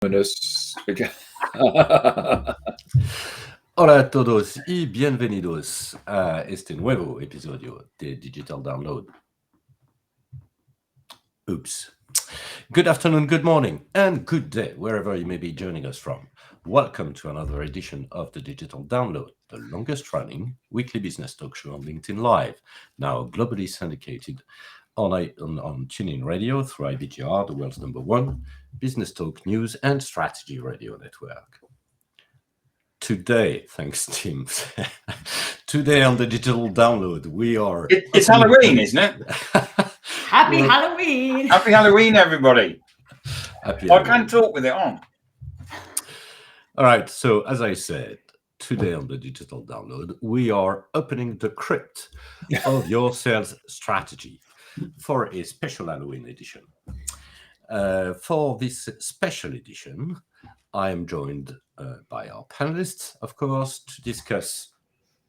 ominous. Hola a todos y bienvenidos a este nuevo episodio de Digital Download. Oops. Good afternoon, good morning, and good day, wherever you may be joining us from. Welcome to another edition of the Digital Download, the longest-running weekly business talk show on LinkedIn Live, now globally syndicated on TuneIn Radio through IBGR, the world's #1 business talk, news, and strategy radio network. Today, thanks, Tim. Today on the Digital Download, we are... It's Halloween, isn't it? Happy Halloween! Happy Halloween, everybody. Happy I can't talk with it on. All right, so as I said, today on the Digital Download, we are opening the crypt of your sales strategy for a special Halloween edition. For this special edition, I am joined by our panelists, of course, to discuss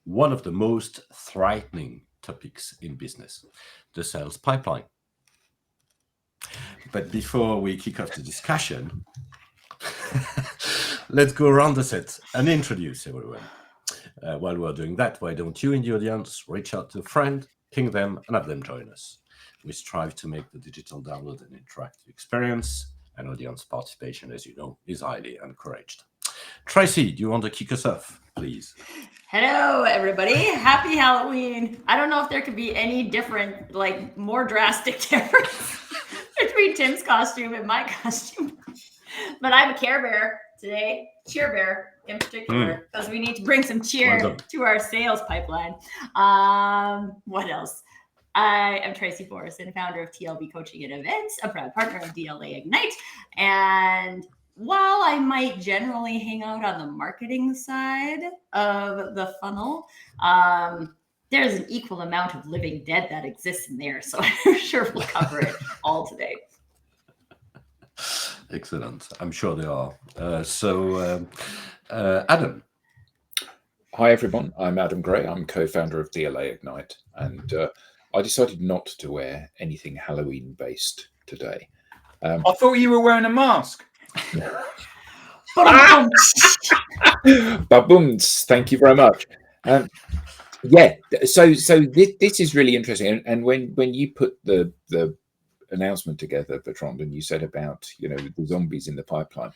one of the most frightening topics in business, the sales pipeline. But before we kick off the discussion, let's go around the set and introduce everyone. While we're doing that, why don't you in the audience reach out to a friend, ping them, and have them join us. We strive to make the Digital Download an interactive experience, and audience participation, as you know, is highly encouraged. Tracy, do you want to kick us off, please? Hello, everybody. Happy Halloween. I don't know if there could be any different, more drastic difference between Tim's costume and my costume. But I'm a Care Bear today, Cheer Bear in particular, because we need to bring some cheer to our sales pipeline. What else? I am Tracy Borreson, founder of TLB Coaching and Events, a proud partner of DLA Ignite. And while I might generally hang out on the marketing side of the funnel, there's an equal amount of living dead that exists in there. So I'm sure we'll cover it all today. Excellent. I'm sure they are. Adam. Hi, everyone. I'm Adam Gray. I'm co-founder of DLA Ignite. And I decided not to wear anything Halloween-based today. I thought you were wearing a mask. Baboons. Thank you very much. So this is really interesting. And when you put the announcement together, Bertrand, and you said about the zombies in the pipeline,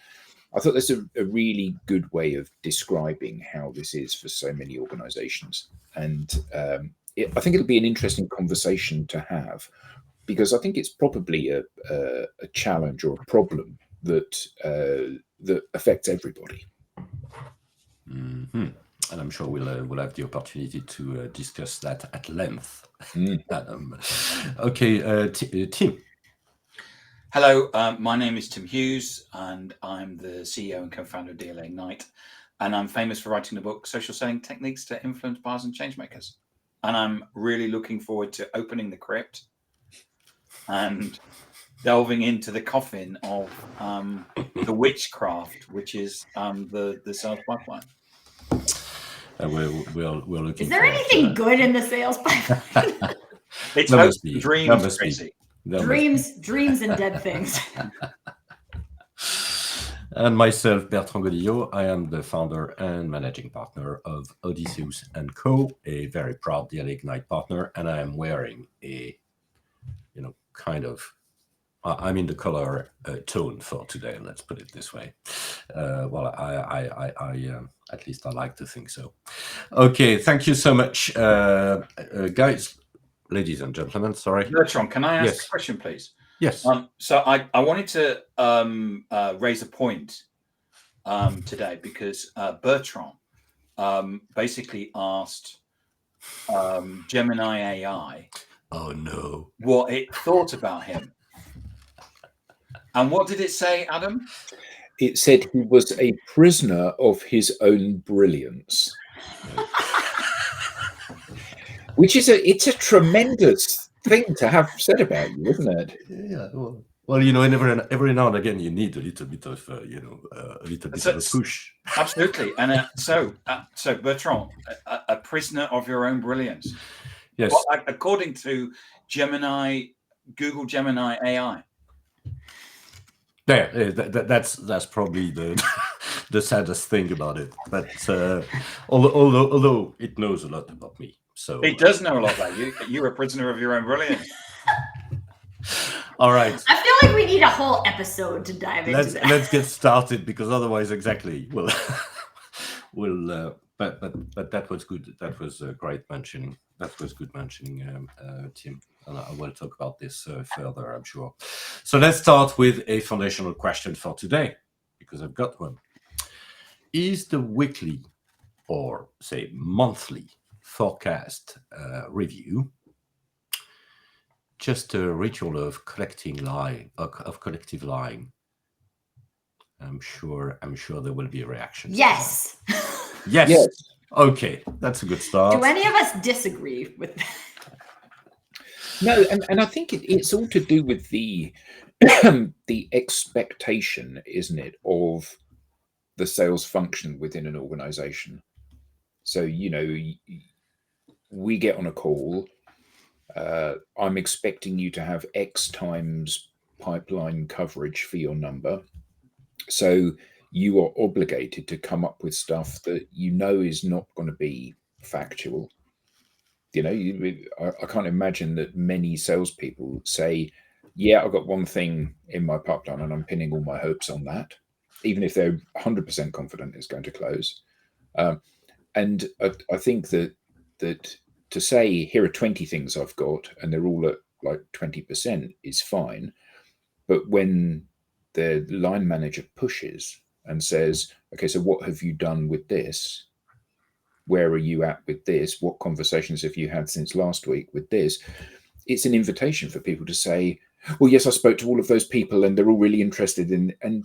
I thought that's a really good way of describing how this is for so many organizations. And I think it'll be an interesting conversation to have, because I think it's probably a challenge or a problem that affects everybody. Mm-hmm. And I'm sure we'll have the opportunity to discuss that at length. Okay, Tim. Hello, my name is Tim Hughes, and I'm the CEO and co-founder of DLA Ignite. And I'm famous for writing the book Social Selling Techniques to Influence Buyers and Changemakers. And I'm really looking forward to opening the crypt and delving into the coffin of the witchcraft, which is the sales pipeline. We're looking. Is there anything good in the sales pipeline? It's hopes and dreams, Tracy. Dreams and dead things. And myself, Bertrand Godillot, I am the founder and managing partner of Odysseus & Co., a very proud DLA Ignite partner, and I am wearing a, I'm in the color tone for today, let's put it this way. At least I like to think so. Okay, thank you so much, guys, ladies and gentlemen, sorry. Bertrand, can I ask a question, please? Yes. So I wanted to raise a point today, because Bertrand basically asked Gemini AI what it thought about him. And what did it say, Adam? It said he was a prisoner of his own brilliance. Which is it's a tremendous thing to have said about you, isn't it? Yeah. Well, every now and again you need a little bit of of a push. Absolutely. And so Bertrand, a prisoner of your own brilliance. Yes. Well, according to Google Gemini AI. Yeah, that's probably the the saddest thing about it. But although it knows a lot about me, so It does know a lot about you. You're a prisoner of your own brilliance. all right. I feel like we need a whole episode to dive into that. Let's get started, because otherwise, exactly, we'll but that was good. That was great mentioning. That was good mentioning, Tim. And I will talk about this further, I'm sure. So let's start with a foundational question for today, because I've got one. Is the weekly, or say monthly, forecast review just a ritual of collective lying? I'm sure there will be a reaction. Yes. Yes. Okay, that's a good start. Do any of us disagree with that? No, and I think it's all to do with the the expectation, isn't it, of the sales function within an organization. So, we get on a call. I'm expecting you to have X times pipeline coverage for your number. So you are obligated to come up with stuff that is not going to be factual. I can't imagine that many salespeople say, yeah, I've got one thing in my pipeline and I'm pinning all my hopes on that, even if they're 100% confident it's going to close. And I think that to say, here are 20 things I've got and they're all at like 20% is fine. But when the line manager pushes and says, okay, so what have you done with this? Where are you at with this? What conversations have you had since last week with this? It's an invitation for people to say, well, yes, I spoke to all of those people and they're all really interested in, and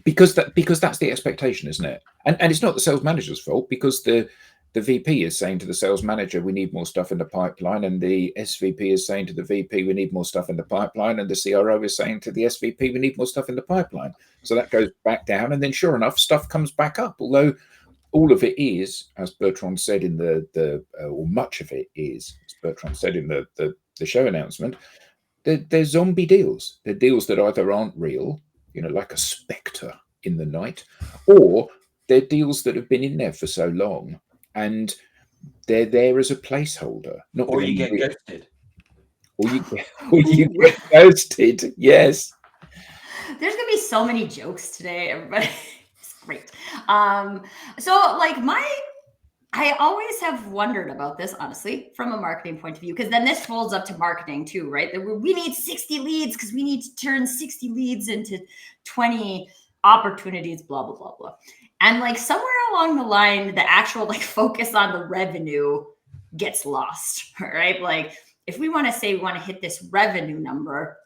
because that's the expectation, isn't it? And it's not the sales manager's fault, because the VP is saying to the sales manager, we need more stuff in the pipeline, and the SVP is saying to the VP, we need more stuff in the pipeline, and the CRO is saying to the SVP, we need more stuff in the pipeline. So that goes back down, and then sure enough, stuff comes back up. Although all of it is, as Bertrand said in or much of it is, as Bertrand said in the show announcement, they're zombie deals. They're deals that either aren't real, like a spectre in the night, or they're deals that have been in there for so long and they're there as a placeholder. Or you get ghosted. Or you get ghosted. Yes. There's gonna be so many jokes today, everybody. It's great. So like I always have wondered about this, honestly, from a marketing point of view, because then this folds up to marketing too, right? That we need 60 leads because we need to turn 60 leads into 20 opportunities, blah, blah, blah, blah. And like somewhere along the line, the actual like focus on the revenue gets lost, right? Like if we want to say we want to hit this revenue number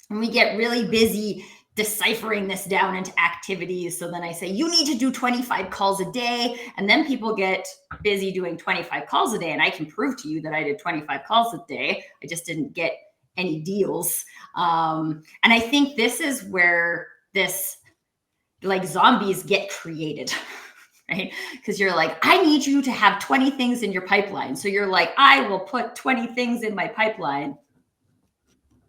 and we get really busy deciphering this down into activities. So then I say, you need to do 25 calls a day. And then people get busy doing 25 calls a day. And I can prove to you that I did 25 calls a day. I just didn't get any deals. And I think this is where this like zombies get created, right? Because you're like, I need you to have 20 things in your pipeline. So you're like, I will put 20 things in my pipeline.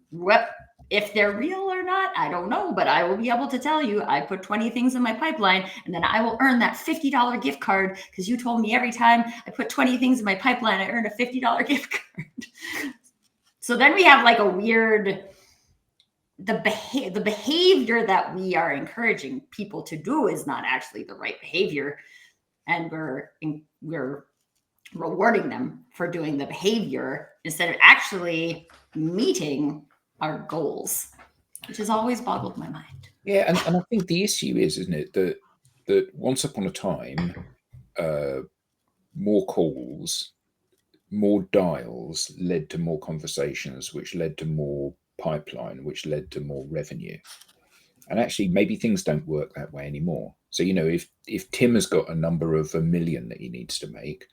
What? If they're real or not, I don't know, but I will be able to tell you I put 20 things in my pipeline, and then I will earn that $50 gift card because you told me every time I put 20 things in my pipeline, I earn a $50 gift card. So then we have like a weird, the behavior that we are encouraging people to do is not actually the right behavior. And we're rewarding them for doing the behavior instead of actually meeting our goals, which has always boggled my mind. Yeah, and I think the issue is, isn't it, that once upon a time, more calls, more dials led to more conversations, which led to more pipeline, which led to more revenue. And actually, maybe things don't work that way anymore. So, if Tim has got a number of 1 million that he needs to make,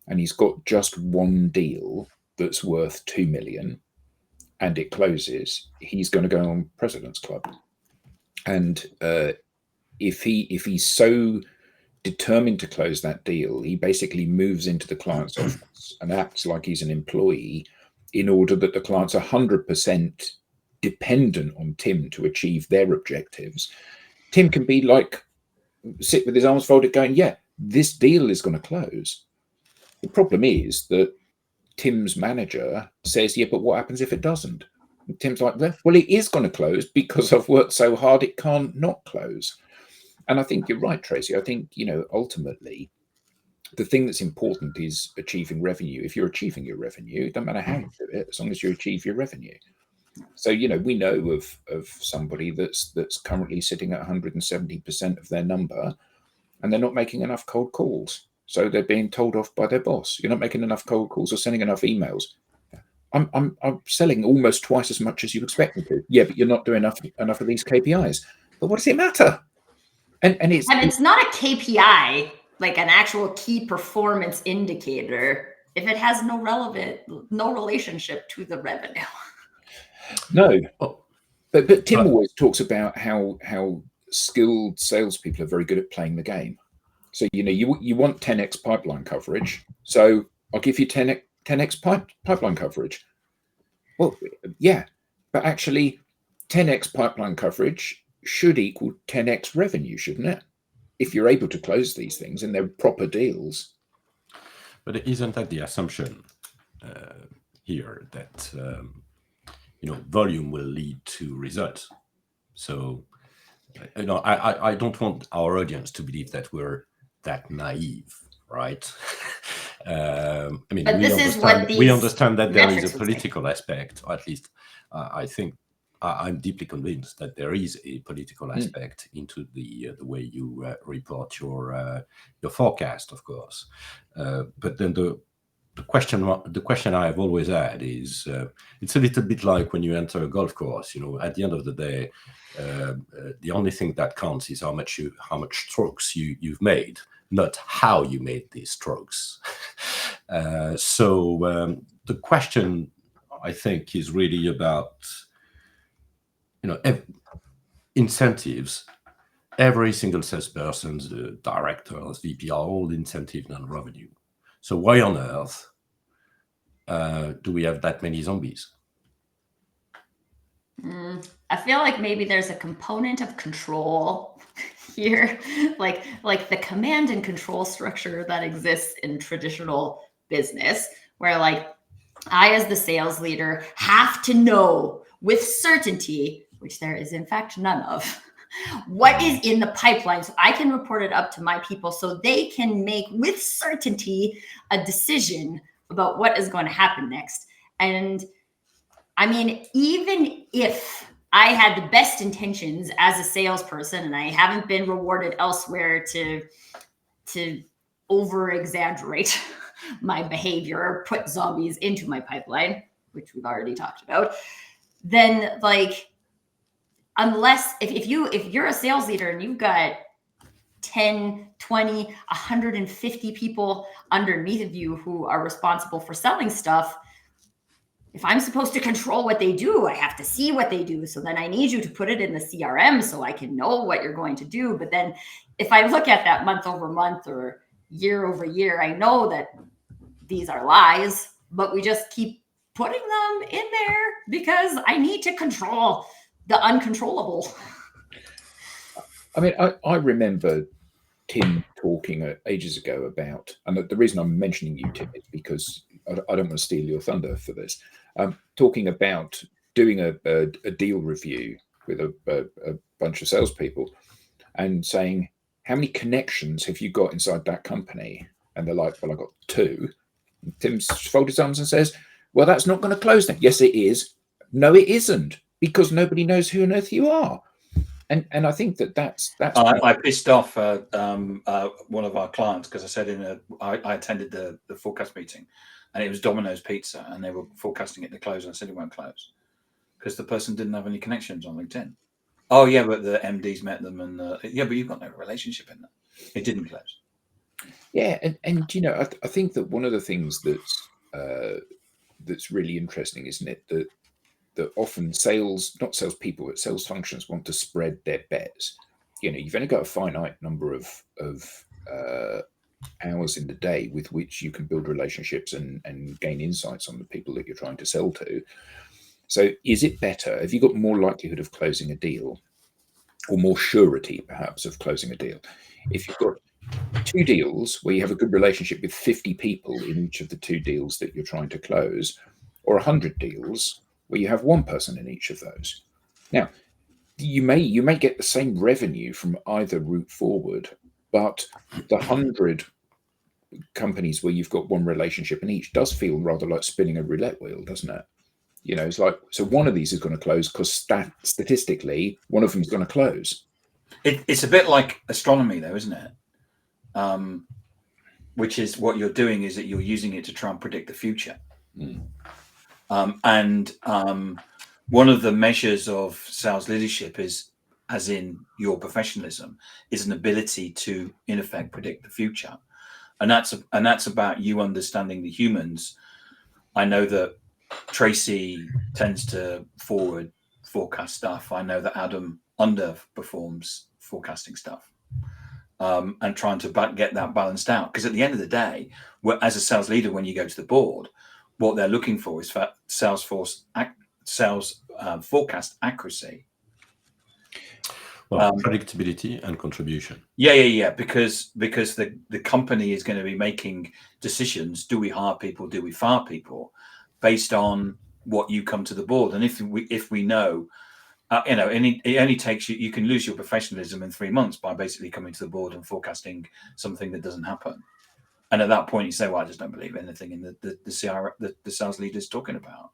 and he's got just one deal that's worth 2 million, and it closes, he's going to go on President's Club. And if he's so determined to close that deal, he basically moves into the client's office and acts like he's an employee in order that the client's 100% dependent on Tim to achieve their objectives, Tim can be like, sit with his arms folded going, yeah, this deal is going to close. The problem is that Tim's manager says, yeah, but what happens if it doesn't? And Tim's like, well, it is going to close because I've worked so hard it can't not close. And I think you're right, Tracy. I think, ultimately, the thing that's important is achieving revenue. If you're achieving your revenue, it doesn't matter how you do it, as long as you achieve your revenue. So, we know of somebody that's currently sitting at 170% of their number, and they're not making enough cold calls. So they're being told off by their boss. You're not making enough cold calls or sending enough emails. I'm selling almost twice as much as you expect me to. Yeah, but you're not doing enough of these KPIs. But what does it matter? And it's not a KPI, like an actual key performance indicator, if it has no relationship to the revenue. No. But Tim always talks about how skilled salespeople are very good at playing the game. So, you want 10x pipeline coverage. So I'll give you 10x pipeline coverage. Well, yeah, but actually 10x pipeline coverage should equal 10x revenue, shouldn't it? If you're able to close these things and they're proper deals. But isn't that the assumption here that, volume will lead to results? So, I don't want our audience to believe that we're that naive, right? We understand that there is a political aspect. At least I think I'm deeply convinced that there is a political aspect into the way you report your forecast, of course. But then the question I have always had is, it's a little bit like when you enter a golf course. At the end of the day, the only thing that counts is how much strokes you've made, not how you made these strokes. So the question, I think, is really about incentives. Every single salesperson, the directors, VP, are all incentived on revenue. So why on earth do we have that many zombies? I feel like maybe there's a component of control here, like the command and control structure that exists in traditional business, where like I, as the sales leader, have to know with certainty, which there is in fact none of, what is in the pipeline, so I can report it up to my people so they can make with certainty a decision about what is going to happen next. And I mean, even if I had the best intentions as a salesperson and I haven't been rewarded elsewhere to over exaggerate my behavior or put zombies into my pipeline, which we've already talked about, then like, unless if you're a sales leader and you've got 10, 20, 150 people underneath of you who are responsible for selling stuff, if I'm supposed to control what they do, I have to see what they do. So then I need you to put it in the CRM so I can know what you're going to do. But then if I look at that month over month or year over year, I know that these are lies, but we just keep putting them in there because I need to control the uncontrollable. I mean, I remember Tim talking ages ago about, and the reason I'm mentioning you, Tim, is because I don't want to steal your thunder for this. Talking about doing a deal review with a bunch of salespeople and saying, how many connections have you got inside that company? And they're like, well, I got 2. And Tim folds his arms and says, well, that's not going to close then. Yes, it is. No, it isn't, because nobody knows who on earth you are. And I think that's. I pissed off one of our clients because I said I attended the forecast meeting, and it was Domino's Pizza, and they were forecasting it to close, and I said it won't close because the person didn't have any connections on LinkedIn. Oh yeah, but the MDs met them, and yeah, but you've got no relationship in that. It didn't close. Yeah, and I think that one of the things that's really interesting, isn't it, that often not salespeople, but sales functions want to spread their bets. You've only got a finite number of hours in the day with which you can build relationships and gain insights on the people that you're trying to sell to. So is it better? Have you got more likelihood of closing a deal, or more surety perhaps of closing a deal, if you've got 2 deals where you have a good relationship with 50 people in each of the 2 deals that you're trying to close, or 100 deals where you have 1 person in each of those? Now, you may get the same revenue from either route forward, but the 100 companies where you've got 1 relationship in each does feel rather like spinning a roulette wheel, doesn't it? It's like, so one of these is going to close because statistically one of them is going to close. It's a bit like astronomy, though, isn't it? Which is what you're doing, is that you're using it to try and predict the future. One of the measures of sales leadership is, as in your professionalism, is an ability to, in effect, predict the future. And that's about you understanding the humans. I know that Tracy tends to forecast stuff. I know that Adam underperforms forecasting stuff, and trying to get that balanced out. Because at the end of the day, as a sales leader, when you go to the board, what they're looking for is for sales forecast accuracy. Well, predictability and contribution. Yeah. Because the company is going to be making decisions. Do we hire people? Do we fire people? Based on what you come to the board. And if we know, it only takes you can lose your professionalism in 3 months by basically coming to the board and forecasting something that doesn't happen. And at that point, you say, well, I just don't believe anything in the sales leader is talking about.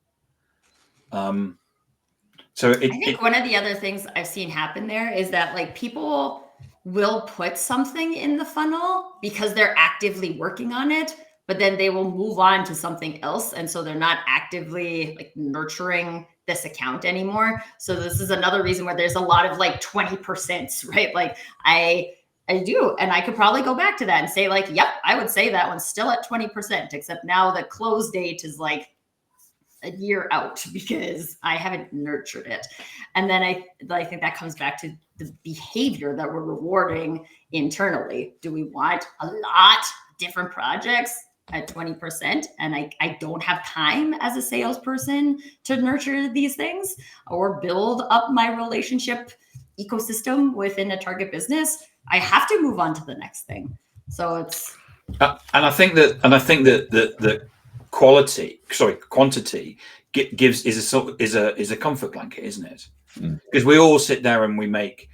So I think one of the other things I've seen happen there is that, like, people will put something in the funnel because they're actively working on it, but then they will move on to something else. And so they're not actively, like, nurturing this account anymore. So this is another reason where there's a lot of, like, 20%, right? Like, I do. And I could probably go back to that and say, like, yep, I would say that one's still at 20%, except now the close date is like a year out because I haven't nurtured it. And then I think that comes back to the behavior that we're rewarding internally. Do we want a lot different projects at 20%, and I don't have time as a salesperson to nurture these things or build up my relationship ecosystem within a target business? I have to move on to the next thing. So it's and I think that the quantity is a comfort blanket, isn't it? Because we all sit there and we make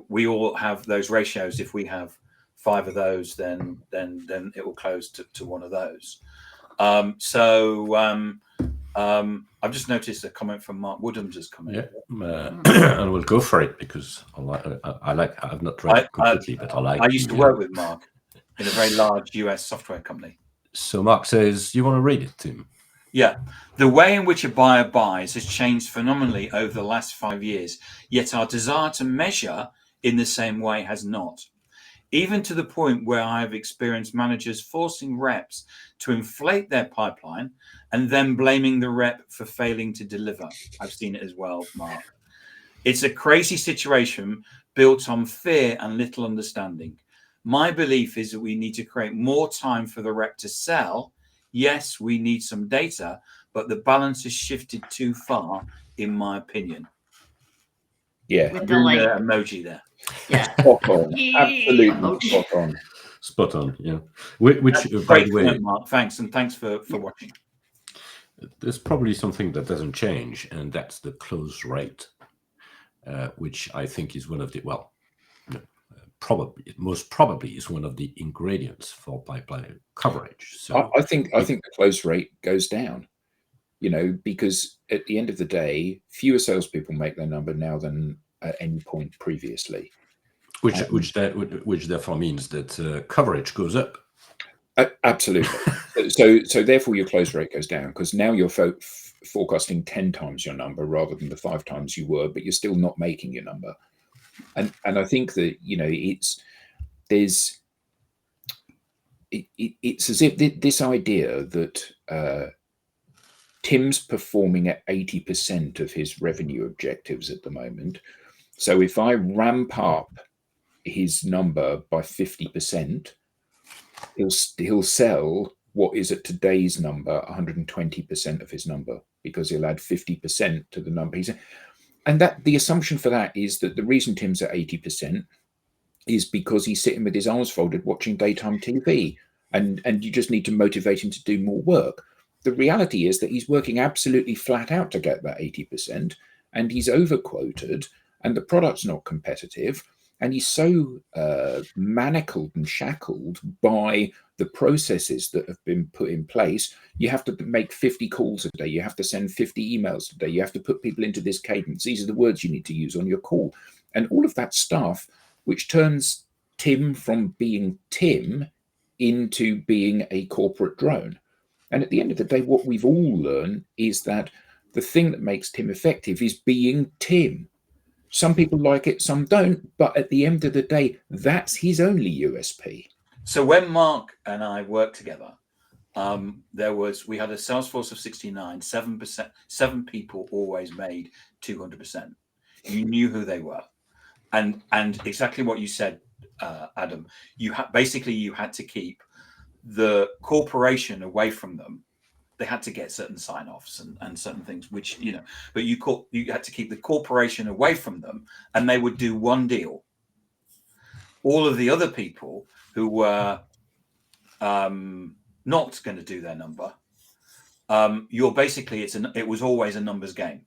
we all have those ratios. If we have 5 of those, then it will close to one of those. I've just noticed a comment from Mark Woodhams has come in. Yeah, and we'll go for it because I've not read it completely, but I like. I used to work with Mark in a very large US software company. So Mark says, you want to read it, Tim? Yeah. The way in which a buyer buys has changed phenomenally over the last 5 years, yet our desire to measure in the same way has not. Even to the point where I have experienced managers forcing reps to inflate their pipeline and then blaming the rep for failing to deliver. I've seen it as well, Mark. It's a crazy situation built on fear and little understanding. My belief is that we need to create more time for the rep to sell. Yes, we need some data, but the balance has shifted too far, in my opinion. Yeah. with the like Emoji there. Yeah. Spot on. Absolutely spot on. Spot on, yeah. Which by the way, Mark, thanks, and thanks for watching. There's probably something that doesn't change, and that's the close rate, which I think is one of the most probably is one of the ingredients for pipeline coverage. So I think the close rate goes down, because at the end of the day, fewer salespeople make their number now than at any point previously. Which therefore means that coverage goes up. Absolutely. so therefore your close rate goes down because now you're forecasting 10 times your number rather than the 5 times you were, but you're still not making your number. And I think that it's as if this idea that Tim's performing at 80% of his revenue objectives at the moment. So if I ramp up his number by 50%, he'll sell what is at today's number 120% of his number. because he'll add 50% to the number. And that the assumption for that is that the reason Tim's at 80% is because he's sitting with his arms folded watching daytime TV, and you just need to motivate him to do more work. The reality is that he's working absolutely flat out to get that 80%, and he's overquoted, and the product's not competitive, and he's so manacled and shackled by the processes that have been put in place. You have to make 50 calls a day. You have to send 50 emails a day. You have to put people into this cadence. These are the words you need to use on your call. And all of that stuff, which turns Tim from being Tim into being a corporate drone. And at the end of the day, what we've all learned is that the thing that makes Tim effective is being Tim. Some people like it, some don't. But at the end of the day, that's his only USP. So when Mark and I worked together, we had a sales force of 69, 7 people always made 200%. You knew who they were. And exactly what you said, Adam, you had to keep the corporation away from them. They had to get certain sign-offs and certain things, which, but you had to keep the corporation away from them, and they would do one deal. All of the other people who were not going to do their number, it was always a numbers game.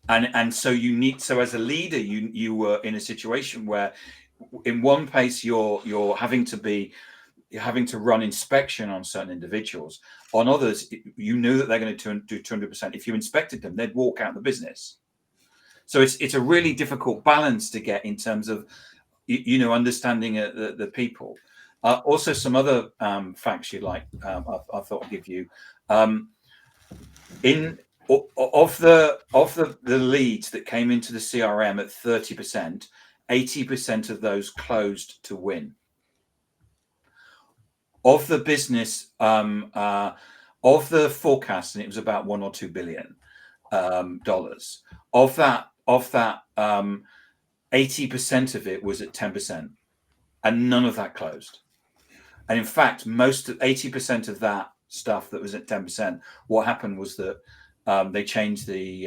And so as a leader, you were in a situation where in one place you're having to run inspection on certain individuals. On others, you knew that they're going to do 200%. If you inspected them, they'd walk out of the business. So it's a really difficult balance to get in terms of understanding the people. Also, some other facts you'd like, I thought I'd give you. Of the leads that came into the CRM at 30%, 80% of those closed to win. Of the business, of the forecast, and it was about $1 or $2 billion dollars. Of that, 80% of it was at 10%, and none of that closed. And in fact, 80% of that stuff that was at 10%, what happened was that they changed the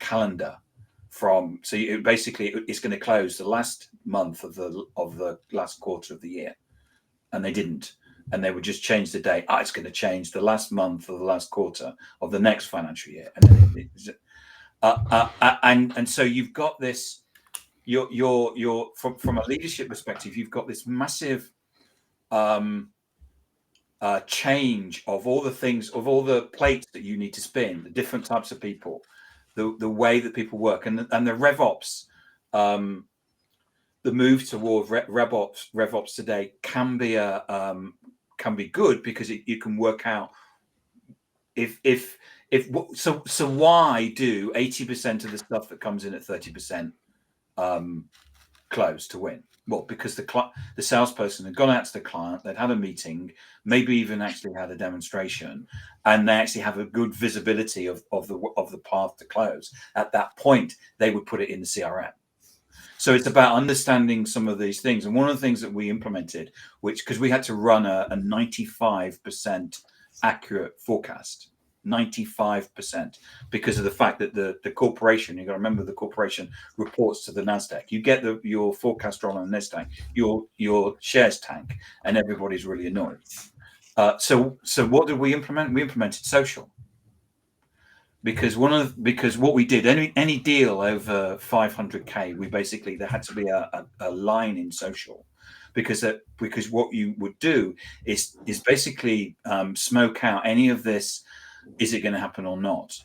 calendar it's going to close the last month of the last quarter of the year, and they didn't, and they would just change the date. It's going to change the last month of the last quarter of the next financial year, and so you've got this. You're from a leadership perspective, you've got this massive change of all the things, of all the plates that you need to spin, the different types of people, the way that people work, and the RevOps, the move toward RevOps today can be good because you can work out so why do 80% of the stuff that comes in at 30% close to win? Well, because the salesperson had gone out to the client, they'd had a meeting, maybe even actually had a demonstration, and they actually have a good visibility of the path to close. At that point, they would put it in the CRM. So it's about understanding some of these things. And one of the things that we implemented, because we had to run a 95% accurate forecast, 95%, because of the fact that the corporation, you've got to remember, the corporation reports to the NASDAQ. You get your forecast roll on the NASDAQ, your shares tank, and everybody's really annoyed. So what did we implement? We implemented social. Because what we did, any deal over 500K, there had to be a line in social, because what you would do is basically smoke out any of this. Is it going to happen or not?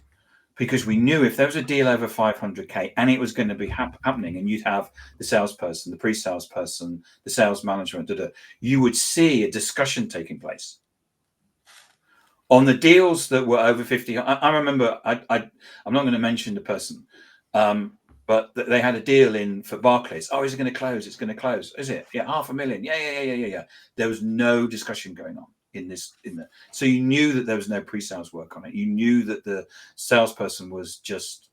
Because we knew if there was a deal over 500K and it was going to be happening, and you'd have the salesperson, the pre-sales person, the sales management, you would see a discussion taking place. On the deals that were over 50, I remember, I'm not going to mention the person, but they had a deal for Barclays. Is it going to close? It's going to close. Is it? Yeah, $500,000. Yeah. There was no discussion going on so you knew that there was no pre-sales work on it. You knew that the salesperson was just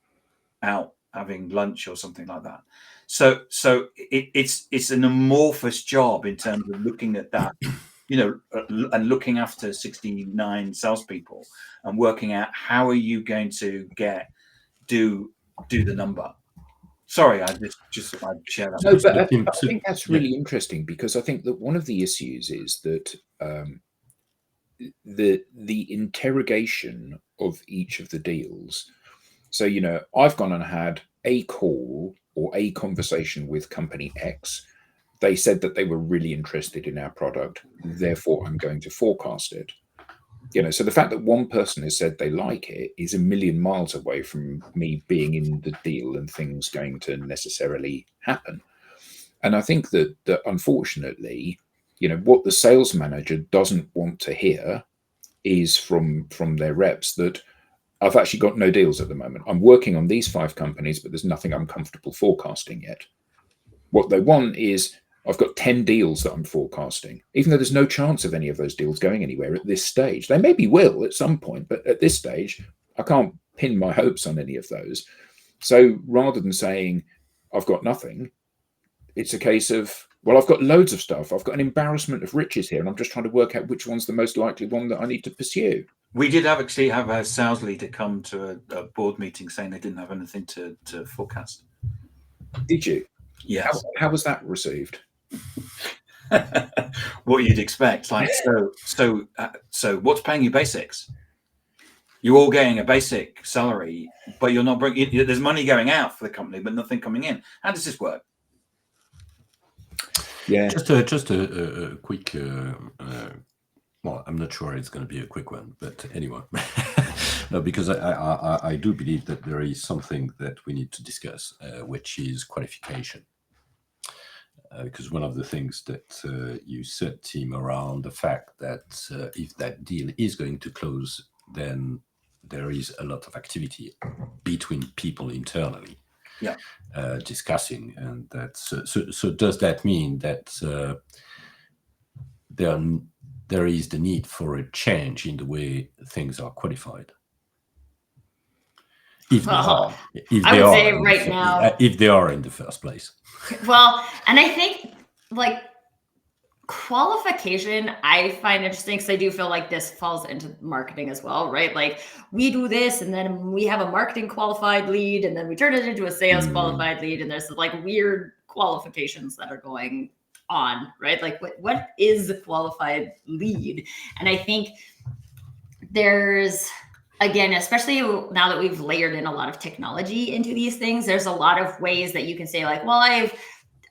out having lunch or something like that. So it's an amorphous job in terms of looking at that. and looking after 69 salespeople and working out how are you going to do the number. Sorry, I just share that. No, but I think that's really interesting, because I think that one of the issues is that the interrogation of each of the deals. So, I've gone and had a call or a conversation with company X. They said that they were really interested in our product, therefore I'm going to forecast it. So the fact that one person has said they like it is a million miles away from me being in the deal and things going to necessarily happen. And I think that unfortunately, what the sales manager doesn't want to hear is from their reps that I've actually got no deals at the moment. I'm working on these 5 companies, but there's nothing I'm comfortable forecasting yet. What they want is, I've got 10 deals that I'm forecasting, even though there's no chance of any of those deals going anywhere at this stage. They maybe will at some point, but at this stage, I can't pin my hopes on any of those. So rather than saying, I've got nothing, it's a case of, well, I've got loads of stuff. I've got an embarrassment of riches here, and I'm just trying to work out which one's the most likely one that I need to pursue. We did actually have a sales leader come to a board meeting saying they didn't have anything to forecast. Did you? Yes. How was that received? What you'd expect, like so what's paying you basics? You're all getting a basic salary, but you're not bringing. There's money going out for the company, but nothing coming in. How does this work? Yeah, just a quick. Well, I'm not sure it's going to be a quick one, but anyway, no, because I do believe that there is something that we need to discuss, which is qualification. Because one of the things that you said, Tim, around the fact that if that deal is going to close, then there is a lot of activity between people internally, discussing, and that's so. Does that mean that there is the need for a change in the way things are qualified? If they are in the first place. Well, and I think like qualification, I find interesting because I do feel like this falls into marketing as well, right? Like we do this and then we have a marketing qualified lead and then we turn it into a sales qualified lead, and there's like weird qualifications that are going on, right? Like what is a qualified lead? And I think there's, again, especially now that we've layered in a lot of technology into these things, there's a lot of ways that you can say like, well,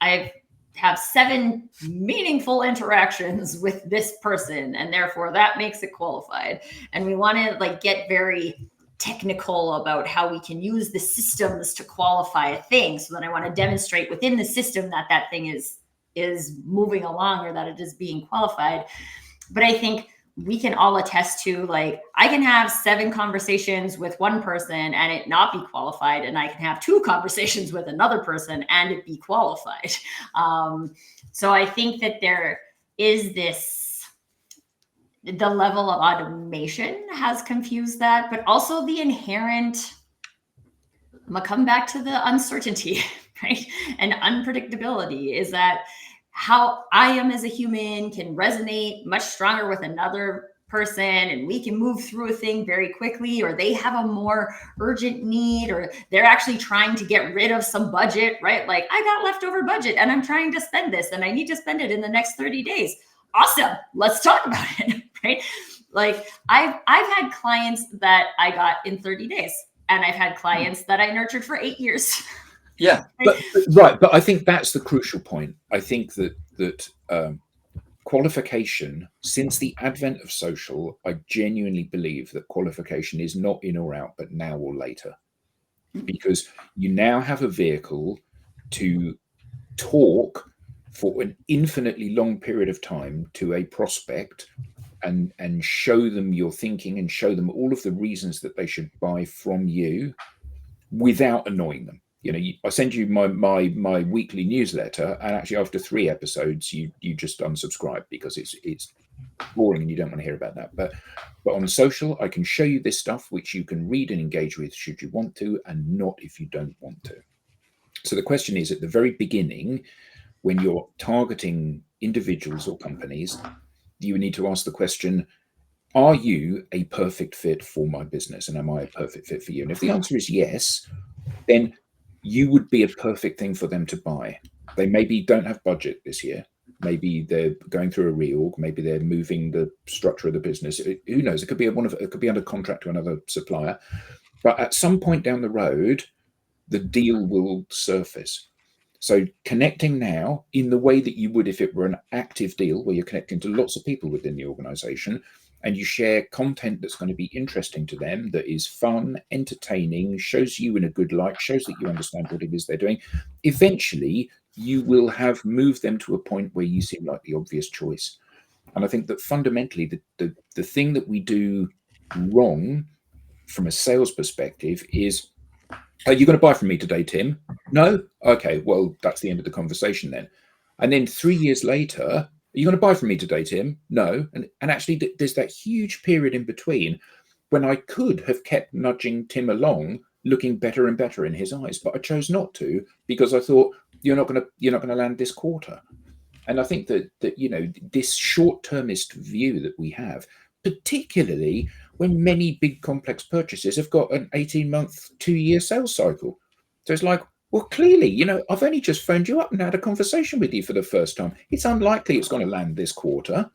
I've have 7 meaningful interactions with this person, and therefore that makes it qualified. And we want to like get very technical about how we can use the systems to qualify a thing. So then I want to demonstrate within the system that that thing is moving along, or that it is being qualified. But I think we can all attest to, like, I can have 7 conversations with one person and it not be qualified, and I can have 2 conversations with another person and it be qualified. So I think that there is this, the level of automation has confused that, but also the inherent, I'm gonna come back to the uncertainty, right? And unpredictability is that how I am as a human can resonate much stronger with another person, and we can move through a thing very quickly, or they have a more urgent need, or they're actually trying to get rid of some budget, right? Like, I got leftover budget and I'm trying to spend this and I need to spend it in the next 30 days. Awesome. Let's talk about it, right? Like I've had clients that I got in 30 days, and I've had clients that I nurtured for 8 years. Yeah, but I think that's the crucial point. I think that qualification, since the advent of social, I genuinely believe that qualification is not in or out, but now or later, because you now have a vehicle to talk for an infinitely long period of time to a prospect and show them your thinking and show them all of the reasons that they should buy from you without annoying them. You know, I send you my weekly newsletter, and actually after 3 episodes, you just unsubscribe because it's boring and you don't want to hear about that. But on social, I can show you this stuff which you can read and engage with should you want to, and not if you don't want to. So the question is, at the very beginning, when you're targeting individuals or companies, you need to ask the question, are you a perfect fit for my business? And am I a perfect fit for you? And if the answer is yes, then you would be a perfect thing for them to buy. They maybe don't have budget this year. Maybe they're going through a reorg. Maybe they're moving the structure of the business. Who knows? It could be it could be under contract to another supplier. But at some point down the road, the deal will surface. So connecting now in the way that you would if it were an active deal where you're connecting to lots of people within the organization, and you share content that's going to be interesting to them, that is fun, entertaining, shows you in a good light, shows that you understand what it is they're doing. Eventually, you will have moved them to a point where you seem like the obvious choice. And I think that fundamentally, the thing that we do wrong from a sales perspective is, are you going to buy from me today, Tim? No? Okay, well, that's the end of the conversation then. And then 3 years later, are you going to buy from me today, Tim? No. And actually, there's that huge period in between when I could have kept nudging Tim along, looking better and better in his eyes, but I chose not to because I thought, you're not going to land this quarter. And I think that this short-termist view that we have, particularly when many big complex purchases have got an 18-month, 2-year sales cycle. So it's like, well, clearly, I've only just phoned you up and had a conversation with you for the first time. It's unlikely it's going to land this quarter.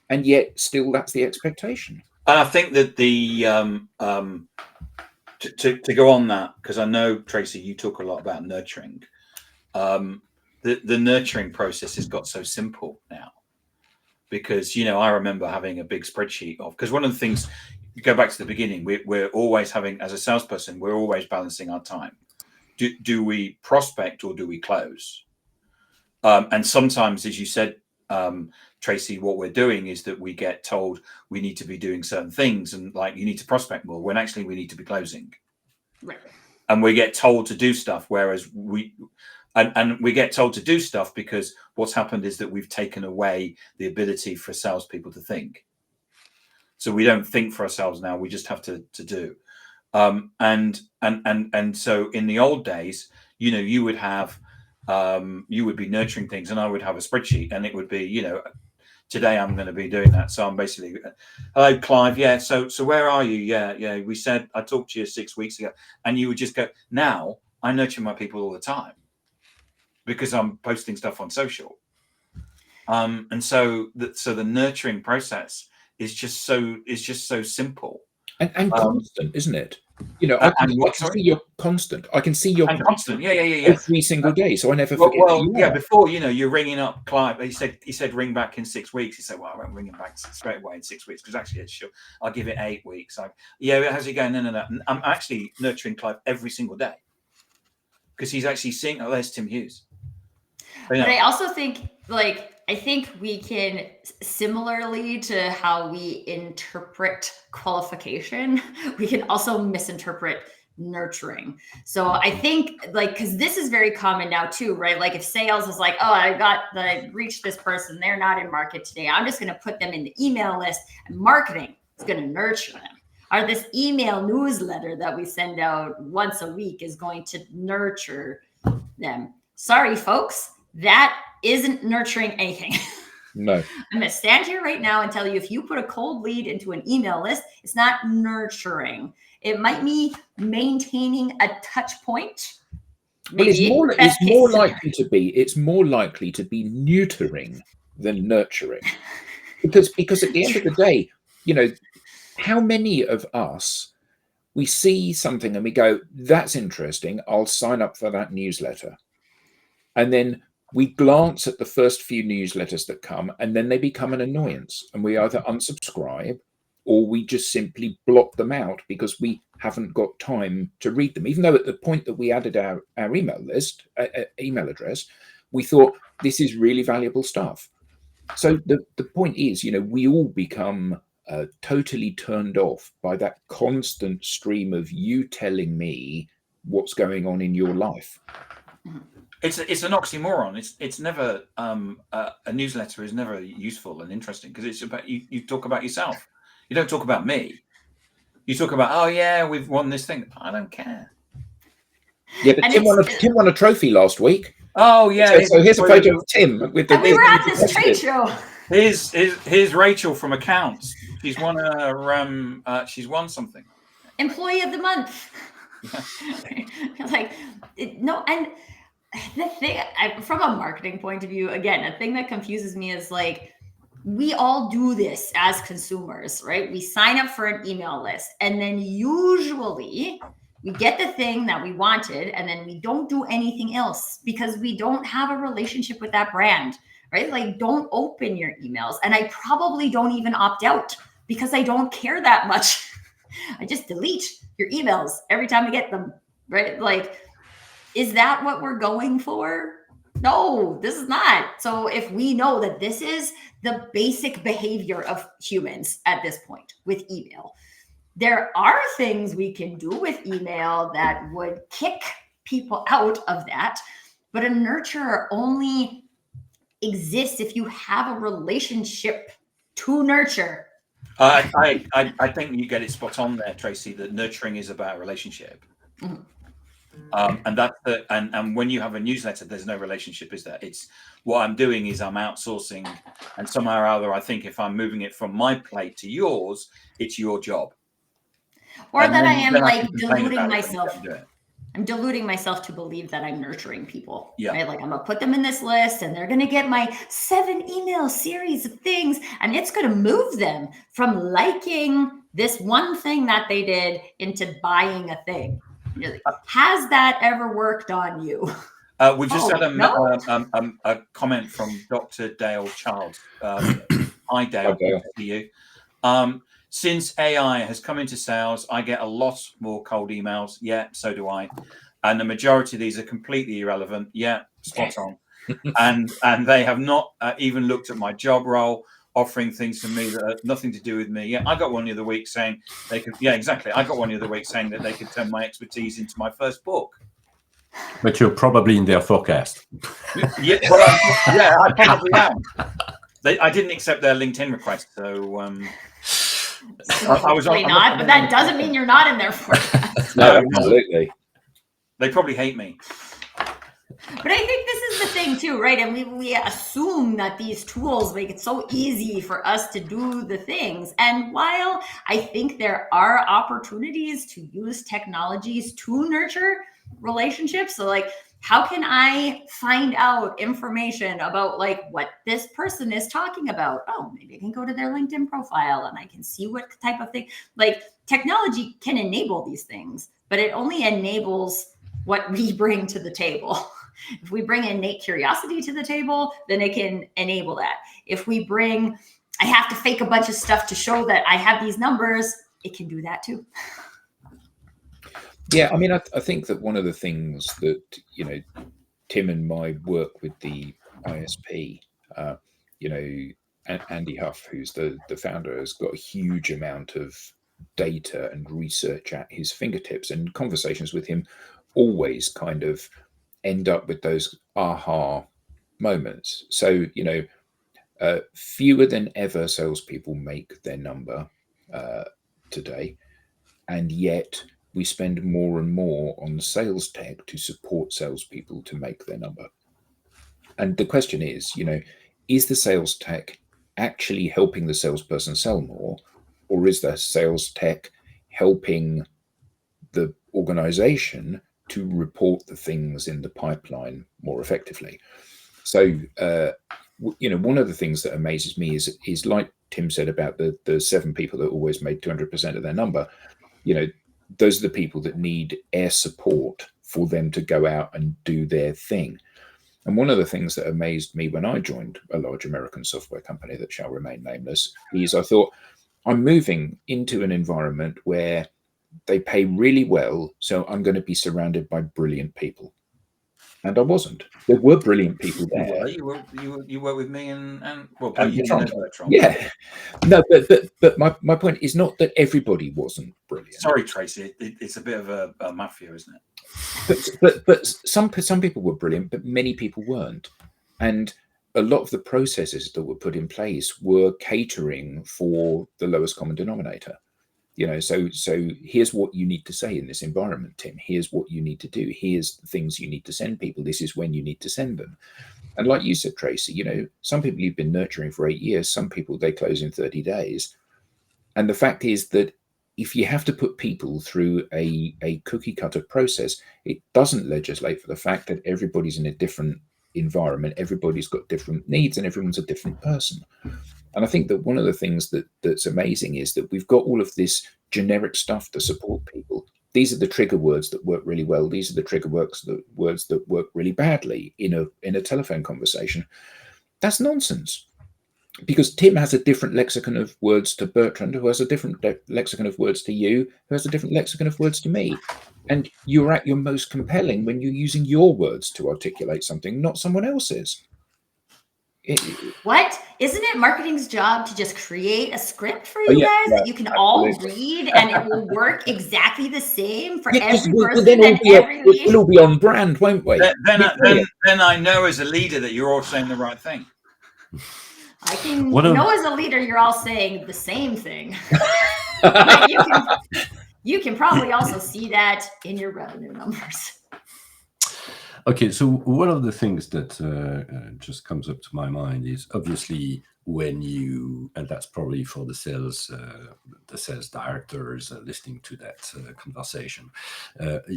And yet still that's the expectation. And I think that to go on that, because I know, Tracy, you talk a lot about nurturing. The nurturing process has got so simple now. Because, I remember having a big spreadsheet because one of the things, you go back to the beginning, we're always having, as a salesperson, we're always balancing our time. Do we prospect or do we close? And sometimes, as you said, Tracy, what we're doing is that we get told we need to be doing certain things and like you need to prospect more when actually we need to be closing. Right. And we get told to do stuff, whereas we get told to do stuff because what's happened is that we've taken away the ability for salespeople to think. So we don't think for ourselves now; we just have to do. And so in the old days, you would have, you would be nurturing things, and I would have a spreadsheet, and it would be, today I'm going to be doing that. So I'm basically, hello, Clive. Yeah. So where are you? Yeah. We said I talked to you 6 weeks ago, and you would just go. Now I nurture my people all the time, because I'm posting stuff on social. And so the nurturing process is just so simple and constant, isn't it? I can see you're constant. I can see you're constant. Yeah. Every single day, so I never forget. Before you're ringing up Clive. He said ring back in 6 weeks. He said, well, I won't ring him back straight away in 6 weeks because actually it's sure I'll give it 8 weeks. How's it going? No. I'm actually nurturing Clive every single day because he's actually seeing. Oh, there's Tim Hughes. But I also think, I think we can, similarly to how we interpret qualification, we can also misinterpret nurturing. So I think, because this is very common now too, right? Like if sales is like, oh, I reached this person, they're not in market today, I'm just going to put them in the email list, and marketing is going to nurture them. Or this email newsletter that we send out once a week is going to nurture them. Sorry, folks. That isn't nurturing anything. No. I'm going to stand here right now and tell you, if you put a cold lead into an email list, it's not nurturing. It might be maintaining a touch point. Maybe. It's more likely to be neutering than nurturing. Because at the end of the day, how many of us, we see something and we go, that's interesting, I'll sign up for that newsletter. And then we glance at the first few newsletters that come, and then they become an annoyance, and we either unsubscribe or we just simply block them out because we haven't got time to read them. Even though at the point that we added our email list, email address, we thought this is really valuable stuff. So the point is, we all become totally turned off by that constant stream of you telling me what's going on in your life. It's an oxymoron. It's never a newsletter is never useful and interesting because it's about you talk about yourself. You don't talk about me. You talk about, oh yeah, we've won this thing. I don't care. Yeah, but Tim won a trophy last week. Oh yeah. So here's a photo of Tim with the. And we were at this trade show. Here's Rachel from accounts. She's won she's won something. Employee of the month. Like, no, and the thing, from a marketing point of view, again, a thing that confuses me is like, we all do this as consumers, right? We sign up for an email list, and then usually we get the thing that we wanted, and then we don't do anything else because we don't have a relationship with that brand, right? Like, don't open your emails. And I probably don't even opt out because I don't care that much. I just delete your emails every time I get them, right? Like, is that what we're going for? No, this is not. So if we know that this is the basic behavior of humans at this point with email, there are things we can do with email that would kick people out of that. But a nurturer only exists if you have a relationship to nurture. I think you get it spot on there, Tracy, that nurturing is about relationship. Mm-hmm. And that's and when you have a newsletter, there's no relationship, is there? It's what I'm doing is I'm outsourcing, and somehow or other, I think if I'm moving it from my plate to yours, it's your job. Or and that I am like deluding myself. I'm deluding myself to believe that I'm nurturing people. Yeah. Right? Like, I'm gonna put them in this list and they're gonna get my 7 email series of things, and it's gonna move them from liking this one thing that they did into buying a thing. Has that ever worked on you? We just had a comment from Dr. Dale Charles. Hi, Dale. Good to see you. Since AI has come into sales, I get a lot more cold emails. Yeah, so do I. And the majority of these are completely irrelevant. Yeah, spot on. and they have not even looked at my job role, offering things to me that have nothing to do with me. Yeah, I got one the other week saying they could. Yeah, exactly. I got one the other week saying that they could turn my expertise into my first book. But you're probably in their forecast. Yeah, well, I probably am. I didn't accept their LinkedIn request, so. I was not, but that doesn't mean you're not in their forecast. No, absolutely. They probably hate me. But I think this is the thing too, right? And we assume that these tools make it so easy for us to do the things. And while I think there are opportunities to use technologies to nurture relationships, so like, how can I find out information about like what this person is talking about? Oh, maybe I can go to their LinkedIn profile and I can see what type of thing. Like, technology can enable these things, but it only enables what we bring to the table. If we bring innate curiosity to the table, then it can enable that. If we bring, I have to fake a bunch of stuff to show that I have these numbers, it can do that too. Yeah, I mean, I think that one of the things that, Tim and my work with the ISP, Andy Huff, who's the founder, has got a huge amount of data and research at his fingertips, and conversations with him always kind of end up with those aha moments. So, fewer than ever salespeople make their number today, and yet we spend more and more on sales tech to support salespeople to make their number. And the question is, is the sales tech actually helping the salesperson sell more, or is the sales tech helping the organization to report the things in the pipeline more effectively? So, one of the things that amazes me is like Tim said about the 7 people that always made 200% of their number. Those are the people that need air support for them to go out and do their thing. And one of the things that amazed me when I joined a large American software company that shall remain nameless is I thought, I'm moving into an environment where they pay really well, so I'm going to be surrounded by brilliant people. And I wasn't. There were brilliant people there. You were with me and Bertrand. Yeah. No, but my point is not that everybody wasn't brilliant. Sorry, Tracy. It's a bit of a mafia, isn't it? But some people were brilliant, but many people weren't. And a lot of the processes that were put in place were catering for the lowest common denominator. So here's what you need to say in this environment, Tim. Here's what you need to do. Here's the things you need to send people. This is when you need to send them. And like you said, Tracy, some people you've been nurturing for 8 years, some people they close in 30 days. And the fact is that if you have to put people through a cookie cutter process, it doesn't legislate for the fact that everybody's in a different environment, everybody's got different needs, and everyone's a different person. And I think that one of the things that's amazing is that we've got all of this generic stuff to support people. These are the trigger words that work really well. These are the trigger words that work really badly in a telephone conversation. That's nonsense. Because Tim has a different lexicon of words to Bertrand, who has a different lexicon of words to you, who has a different lexicon of words to me. And you're at your most compelling when you're using your words to articulate something, not someone else's. What? Isn't it marketing's job to just create a script for you guys that you can all read and it will work exactly the same for every person and every lead? We'll all be on brand, won't we? Then I know as a leader that you're all saying the right thing. I can know as a leader you're all saying the same thing. But you can probably also see that in your revenue numbers. Okay, so one of the things that just comes up to my mind is obviously when you, and that's probably for the sales directors listening to that conversation,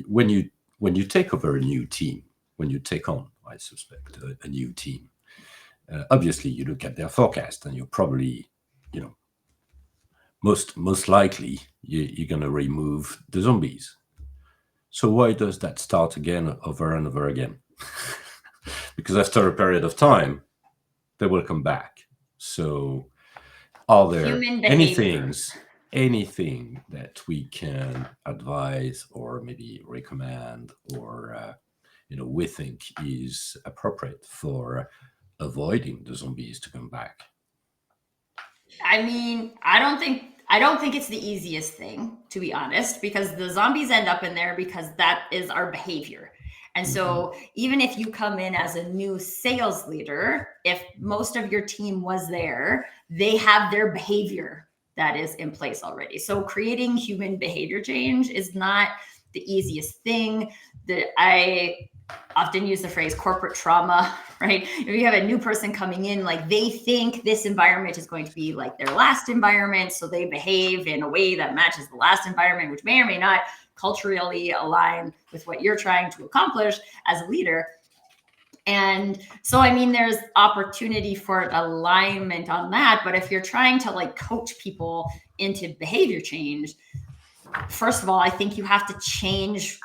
when you take over a new team, when you take on, I suspect, a new team, obviously you look at their forecast and you're probably, most likely you're going to remove the zombies. So why does that start again over and over again? Because after a period of time, they will come back. So are there anything that we can advise or maybe recommend or, we think is appropriate for avoiding the zombies to come back? I mean, I don't think it's the easiest thing, to be honest, because the zombies end up in there because that is our behavior. And so even if you come in as a new sales leader, if most of your team was there, they have their behavior that is in place already. So creating human behavior change is not the easiest thing. That I often use the phrase corporate trauma, right? If you have a new person coming in, like they think this environment is going to be like their last environment. So they behave in a way that matches the last environment, which may or may not culturally align with what you're trying to accomplish as a leader. And so, I mean, there's opportunity for alignment on that. But if you're trying to like coach people into behavior change, first of all, I think you have to change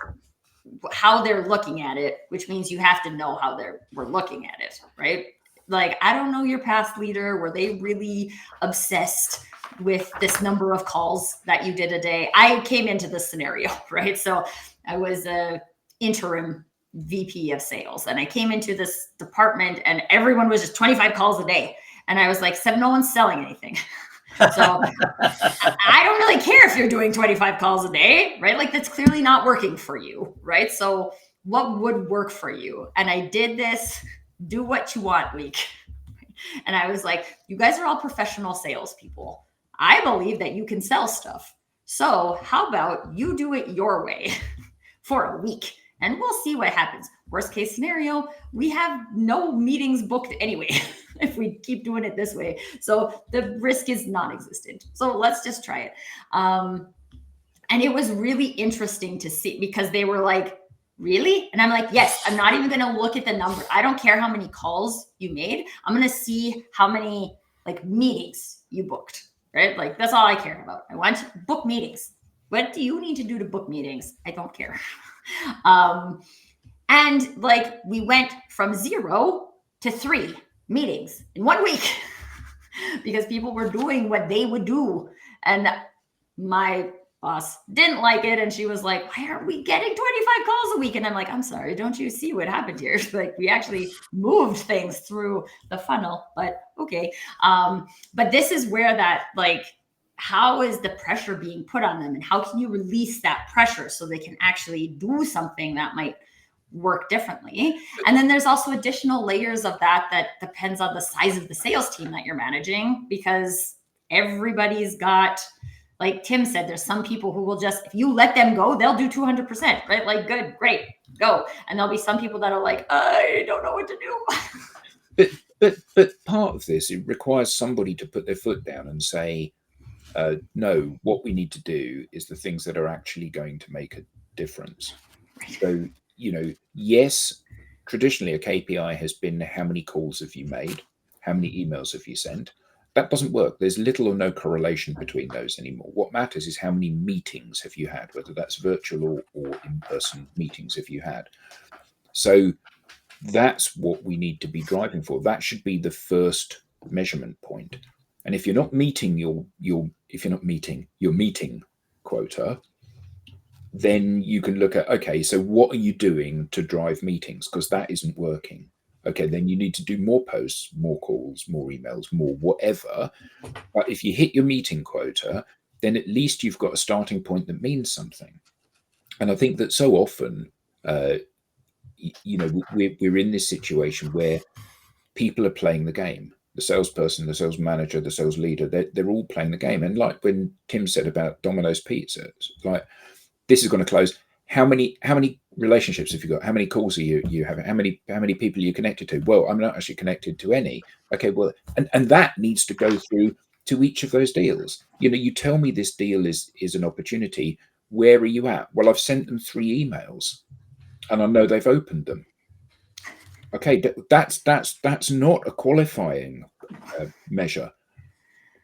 how they're looking at it, which means you have to know how we're looking at it, right? Like, I don't know your past leader. Were they really obsessed with this number of calls that you did a day? I came into this scenario, right? So I was a interim VP of sales and I came into this department and everyone was just 25 calls a day. And I was like, no one's selling anything. So I don't really care if you're doing 25 calls a day, right? Like that's clearly not working for you, right? So what would work for you? And I did this do what you want week. And I was like, you guys are all professional salespeople. I believe that you can sell stuff. So how about you do it your way for a week and we'll see what happens. Worst case scenario, we have no meetings booked anyway if we keep doing it this way. So the risk is non-existent. So let's just try it. And it was really interesting to see because they were like, really? And I'm like, yes, I'm not even going to look at the number. I don't care how many calls you made. I'm going to see how many like meetings you booked, right? Like that's all I care about. I want to book meetings. What do you need to do to book meetings? I don't care. And like we went from 0 to 3 meetings in 1 week because people were doing what they would do. And my boss didn't like it. And she was like, why aren't we getting 25 calls a week? And I'm like, I'm sorry, don't you see what happened here? Like we actually moved things through the funnel, but okay. But this is where that like, how is the pressure being put on them and how can you release that pressure so they can actually do something that might work differently? And then there's also additional layers of that depends on the size of the sales team that you're managing because everybody's got, like Tim said, there's some people who will just, if you let them go, they'll do 200%, right? Like, good, great, go. And there'll be some people that are like, I don't know what to do. But part of this, it requires somebody to put their foot down and say, no, what we need to do is the things that are actually going to make a difference. So, yes, traditionally a KPI has been how many calls have you made, how many emails have you sent. That doesn't work. There's little or no correlation between those anymore. What matters is how many meetings have you had, whether that's virtual or in-person meetings have you had. So that's what we need to be driving for. That should be the first measurement point. And if you're not meeting your meeting quota, then you can look at, okay, so what are you doing to drive meetings? Because that isn't working. Okay, then you need to do more posts, more calls, more emails, more whatever. But if you hit your meeting quota, then at least you've got a starting point that means something. And I think that so often, we're in this situation where people are playing the game. The salesperson, the sales manager, the sales leader, they're all playing the game. And like when Tim said about Domino's Pizza, it's like, this is going to close. How many relationships have you got? How many calls are you having? How many people are you connected to? Well, I'm not actually connected to any. Okay, well, and that needs to go through to each of those deals. You tell me this deal is an opportunity. Where are you at? Well, I've sent them 3 emails, and I know they've opened them. Okay, that's not a qualifying measure.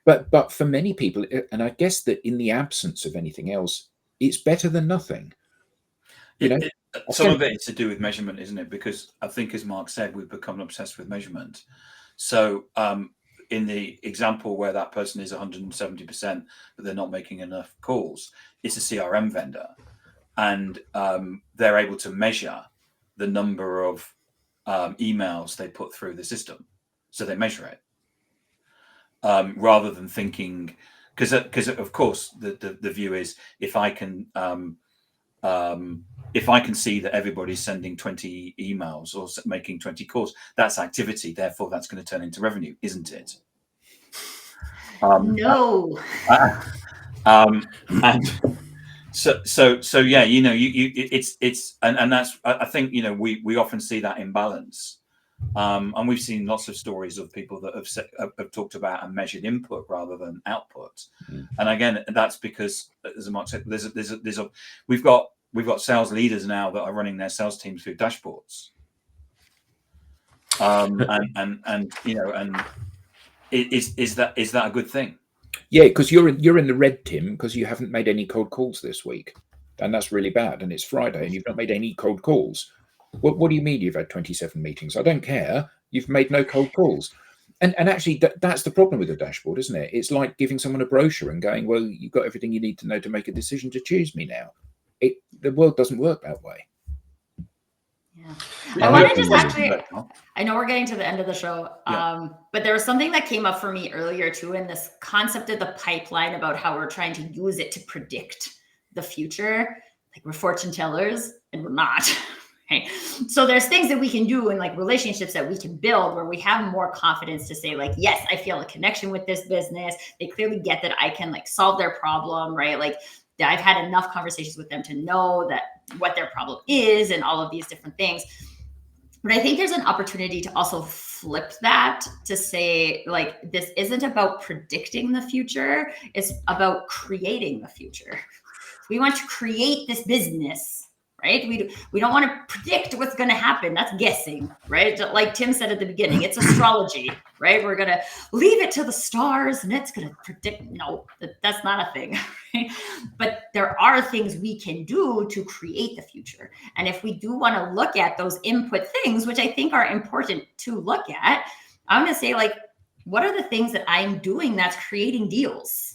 But for many people, and I guess that in the absence of anything else, it's better than nothing. Some of it is to do with measurement, isn't it? Because I think, as Mark said, we've become obsessed with measurement. So in the example where that person is 170%, but they're not making enough calls, it's a CRM vendor. And they're able to measure the number of emails they put through the system. So they measure it. Rather than thinking, because of course the view is, if I can see that everybody's sending 20 emails or making 20 calls, that's activity. Therefore, that's going to turn into revenue, isn't it? No. And so yeah, it's and that's, I think, we often see that imbalance. And we've seen lots of stories of people that have talked about and measured input rather than output. And again, that's because, as Mark said, we've got sales leaders now that are running their sales teams through dashboards. Is that a good thing? Yeah, because you're in the red, Tim, because you haven't made any cold calls this week, and that's really bad. And it's Friday, and you've not made any cold calls. What do you mean you've had 27 meetings? I don't care. You've made no cold calls. And actually, that's the problem with the dashboard, isn't it? It's like giving someone a brochure and going, well, you've got everything you need to know to make a decision to choose me now. The world doesn't work that way. Yeah. I want to just I know we're getting to the end of the show, but there was something that came up for me earlier too, in this concept of the pipeline, about how we're trying to use it to predict the future. Like, we're fortune tellers and we're not. Okay. So there's things that we can do in like relationships that we can build where we have more confidence to say, like, yes, I feel a connection with this business. They clearly get that I can like solve their problem, right? Like, I've had enough conversations with them to know that what their problem is and all of these different things. But I think there's an opportunity to also flip that to say, like, this isn't about predicting the future. It's about creating the future. We want to create this business. Right? We don't want to predict what's going to happen. That's guessing, right? Like Tim said at the beginning, it's astrology, right? We're going to leave it to the stars and it's going to predict. No, that's not a thing. Right? But there are things we can do to create the future. And if we do want to look at those input things, which I think are important to look at, I'm going to say, like, what are the things that I'm doing that's creating deals?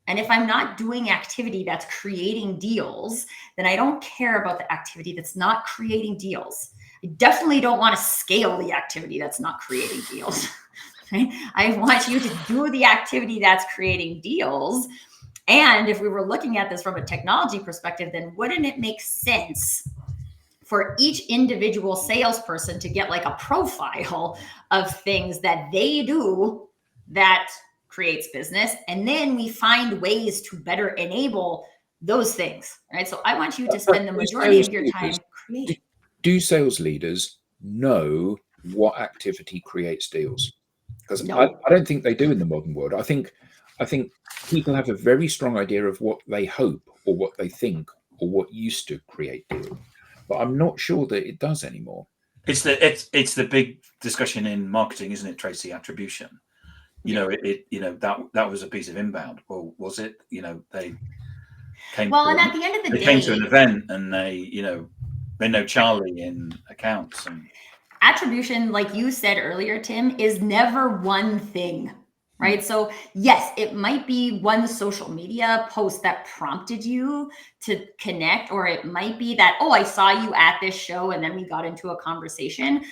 And if I'm not doing activity that's creating deals, then I don't care about the activity that's not creating deals. I definitely don't want to scale the activity that's not creating deals. Right? I want you to do the activity that's creating deals. And if we were looking at this from a technology perspective, then wouldn't it make sense for each individual salesperson to get like a profile of things that they do that creates business, and then we find ways to better enable those things, right? So I want you to spend the majority of your time creating. Do sales leaders know what activity creates deals, because No. I don't think they do in the modern world. I think people have a very strong idea of what they hope or what they think or what used to create deals, but I'm not sure that it does anymore. It's the big discussion in marketing, isn't it, Tracy? Attribution. That was a piece of inbound. Well, was it? They came. Well, and at the end of the day, came to an event and they know Charlie in accounts. And attribution, like you said earlier, Tim, is never one thing, right? So yes, it might be one social media post that prompted you to connect, or it might be that, oh, I saw you at this show and then we got into a conversation.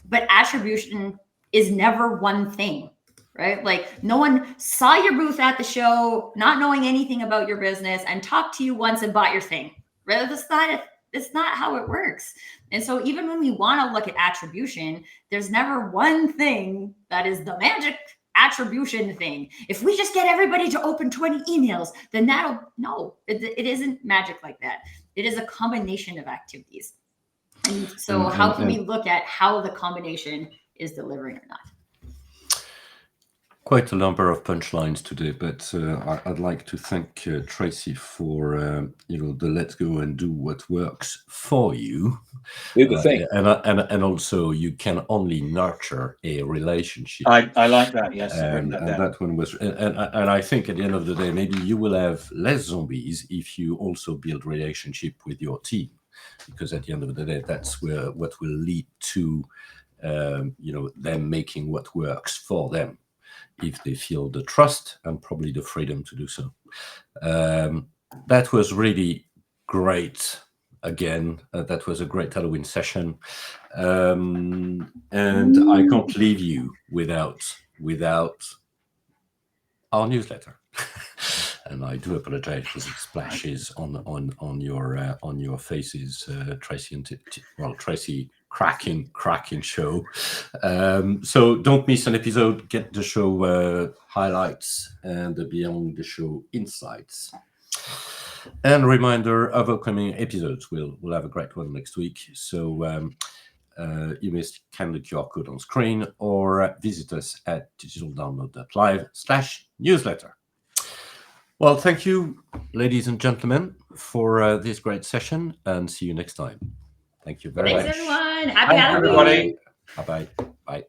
But attribution is never one thing, right? Like no one saw your booth at the show, not knowing anything about your business, and talked to you once and bought your thing, right? It's not how it works. And so even when we want to look at attribution, there's never one thing that is the magic attribution thing. If we just get everybody to open 20 emails, then it isn't magic like that. It is a combination of activities. And so how can we look at how the combination is delivering or not? Quite a number of punchlines today, but I'd like to thank Tracy for the let's go and do what works for you. Do the thing. And also you can only nurture a relationship. I like that. Yes, and that one was, and I think at the end of the day, maybe you will have less zombies if you also build relationship with your team, because at the end of the day, that's what will lead to them making what works for them, if they feel the trust and probably the freedom to do so. That was really great. Again, that was a great Halloween session. And I can't leave you without our newsletter. And I do apologize because it splashes on your faces, Tracy and Tracy. Cracking show. So don't miss an episode. Get the show highlights and the beyond the show insights. And reminder of upcoming episodes. We'll have a great one next week. So you may scan the QR code on screen or visit us at digitaldownload.live/newsletter. Well, thank you, ladies and gentlemen, for this great session, and see you next time. Thank you very much. Thanks, everyone. Happy Halloween. Everybody. Bye-bye. Bye.